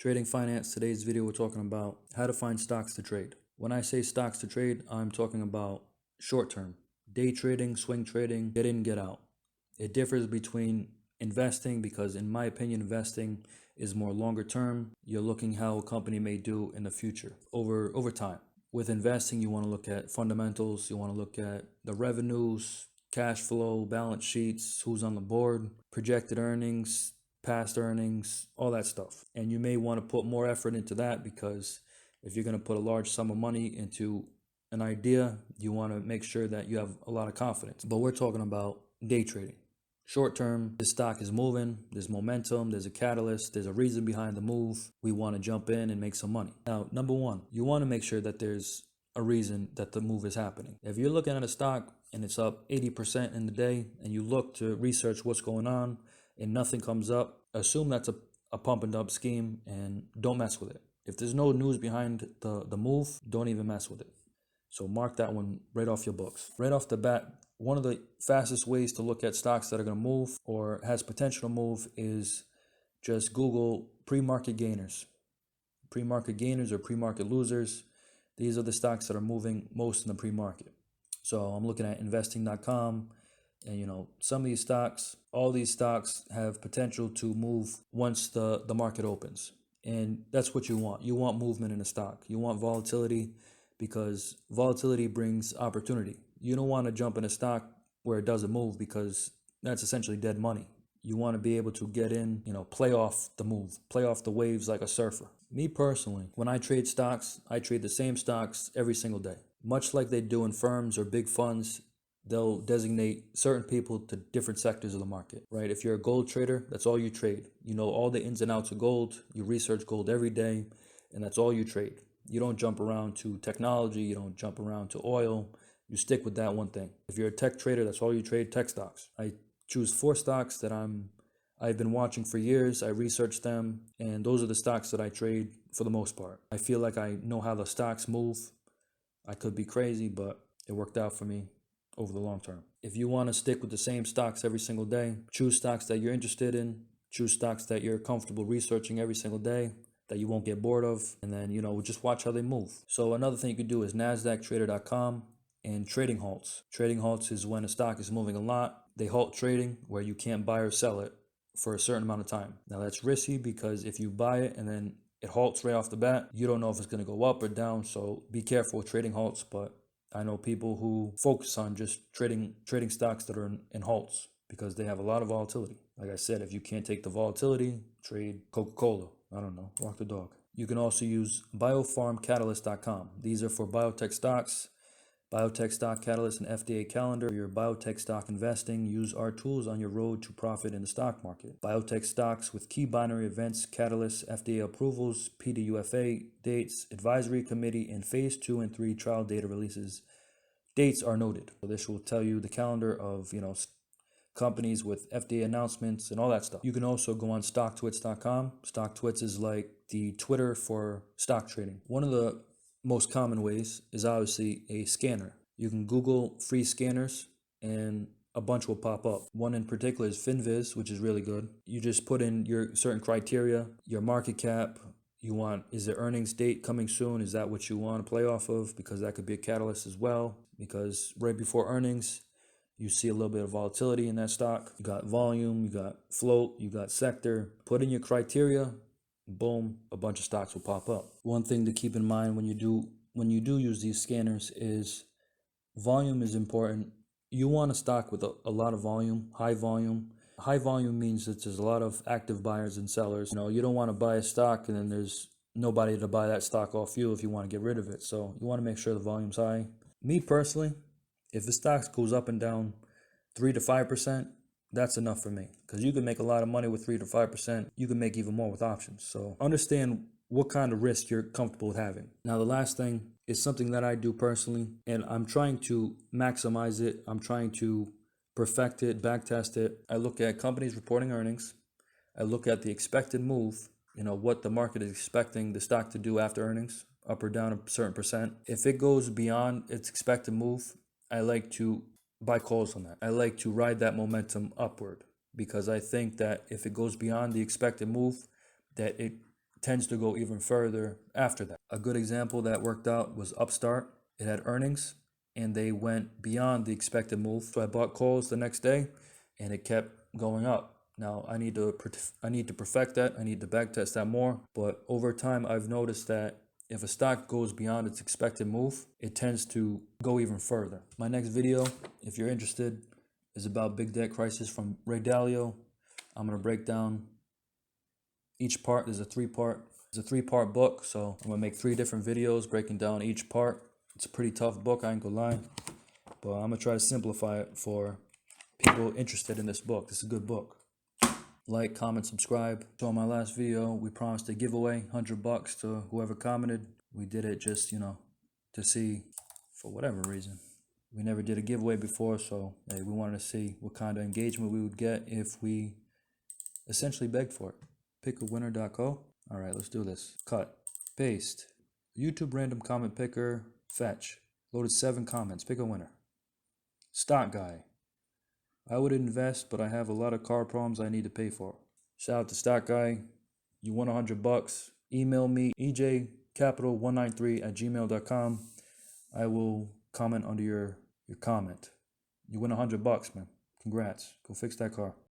Trading Finance. Today's video we're talking about how to find stocks to trade. When I say stocks to trade, I'm talking about short term, day trading, swing trading, get in, get out. It differs between investing because in my opinion, investing is more longer term. You're looking how a company may do in the future over time. With investing, you want to look at fundamentals, you want to look at the revenues, cash flow, balance sheets, who's on the board, projected earnings, past earnings, all that stuff. And you may want to put more effort into that because if you're going to put a large sum of money into an idea, you want to make sure that you have a lot of confidence. But we're talking about day trading. Short term, this stock is moving, there's momentum, there's a catalyst, there's a reason behind the move. We want to jump in and make some money. Now, number one, you want to make sure that there's a reason that the move is happening. If you're looking at a stock and it's up 80% in the day and you look to research what's going on and nothing comes up, assume that's a pump and dump scheme and don't mess with it. If there's no news behind the move, don't even mess with it. So mark that one right off your books. Right off the bat, one of the fastest ways to look at stocks that are going to move or has potential to move is just Google pre-market gainers. Pre-market gainers or pre-market losers. These are the stocks that are moving most in the pre-market. So I'm looking at investing.com and some of these stocks, all these stocks have potential to move once the market opens. And that's what you want. You want movement in a stock. You want volatility because volatility brings opportunity. You don't want to jump in a stock where it doesn't move because that's essentially dead money. You want to be able to get in, play off the move, play off the waves like a surfer. Me personally, when I trade stocks, I trade the same stocks every single day. Much like they do in firms or big funds, they'll designate certain people to different sectors of the market, right? If you're a gold trader, that's all you trade. You know all the ins and outs of gold. You research gold every day, and that's all you trade. You don't jump around to technology. You don't jump around to oil. You stick with that one thing. If you're a tech trader, that's all you trade, tech stocks. I choose 4 stocks that I've been watching for years. I research them, and those are the stocks that I trade for the most part. I feel like I know how the stocks move. I could be crazy, but it worked out for me over the long term. If you want to stick with the same stocks every single day, choose stocks that you're interested in, choose stocks that you're comfortable researching every single day, that you won't get bored of, and then, just watch how they move. So another thing you could do is NASDAQtrader.com and trading halts. Trading halts is when a stock is moving a lot. They halt trading where you can't buy or sell it for a certain amount of time. Now that's risky because if you buy it and then it halts right off the bat, you don't know if it's going to go up or down. So be careful with trading halts. But I know people who focus on just trading stocks that are in halts because they have a lot of volatility. Like I said, if you can't take the volatility, trade Coca-Cola. I don't know, walk the dog. You can also use biopharmcatalyst.com. These are for biotech stocks. Biotech Stock Catalyst and FDA Calendar. For your biotech stock investing, use our tools on your road to profit in the stock market. Biotech stocks with key binary events, catalysts, FDA approvals, PDUFA dates, advisory committee, and phase 2 and 3 trial data releases. Dates are noted. So this will tell you the calendar of, companies with FDA announcements and all that stuff. You can also go on stocktwits.com. StockTwits is like the Twitter for stock trading. One of the most common ways is obviously a scanner. You can Google free scanners and a bunch will pop up. One in particular is FinViz, which is really good. You just put in your certain criteria, your market cap. Is there earnings date coming soon? Is that what you want to play off of? Because that could be a catalyst as well. Because right before earnings, you see a little bit of volatility in that stock. You got volume, you got float, you got sector. Put in your criteria, boom, a bunch of stocks will pop up. One thing to keep in mind when you do use these scanners is volume is important. You want a stock with a lot of volume, high volume. High volume means that there's a lot of active buyers and sellers. You don't want to buy a stock and then there's nobody to buy that stock off you if you want to get rid of it. So you want to make sure the volume's high. Me personally, if the stock goes up and down 3 to 5%, that's enough for me because you can make a lot of money with 3 to 5%. You can make even more with options. So understand what kind of risk you're comfortable with having. Now, the last thing is something that I do personally, and I'm trying to maximize it. I'm trying to perfect it, backtest it. I look at companies reporting earnings. I look at the expected move, what the market is expecting the stock to do after earnings, up or down a certain percent. If it goes beyond its expected move, I like to buy calls on that. I like to ride that momentum upward because I think that if it goes beyond the expected move, that it tends to go even further after that. A good example that worked out was Upstart. It had earnings and they went beyond the expected move. So I bought calls the next day and it kept going up. Now I need to perfect that. I need to backtest that more. But over time, I've noticed that if a stock goes beyond its expected move, it tends to go even further. My next video, if you're interested, is about Big Debt Crisis from Ray Dalio. I'm going to break down each part. There's a three-part book, so I'm going to make 3 different videos breaking down each part. It's a pretty tough book, I ain't gonna lie, but I'm going to try to simplify it for people interested in this book. This is a good book. Like, comment, subscribe. So on my last video, we promised a giveaway, $100 to whoever commented. We did it just, to see, for whatever reason. We never did a giveaway before, so hey, we wanted to see what kind of engagement we would get if we essentially begged for it. Pickawinner.co. All right, let's do this. Cut, paste, YouTube random comment picker, fetch. Loaded 7 comments, pick a winner. Stock guy. I would invest, but I have a lot of car problems I need to pay for. Shout out to Stock Guy. You won $100. Email me, ejcapital193@gmail.com. I will comment under your comment. You win $100, man. Congrats. Go fix that car.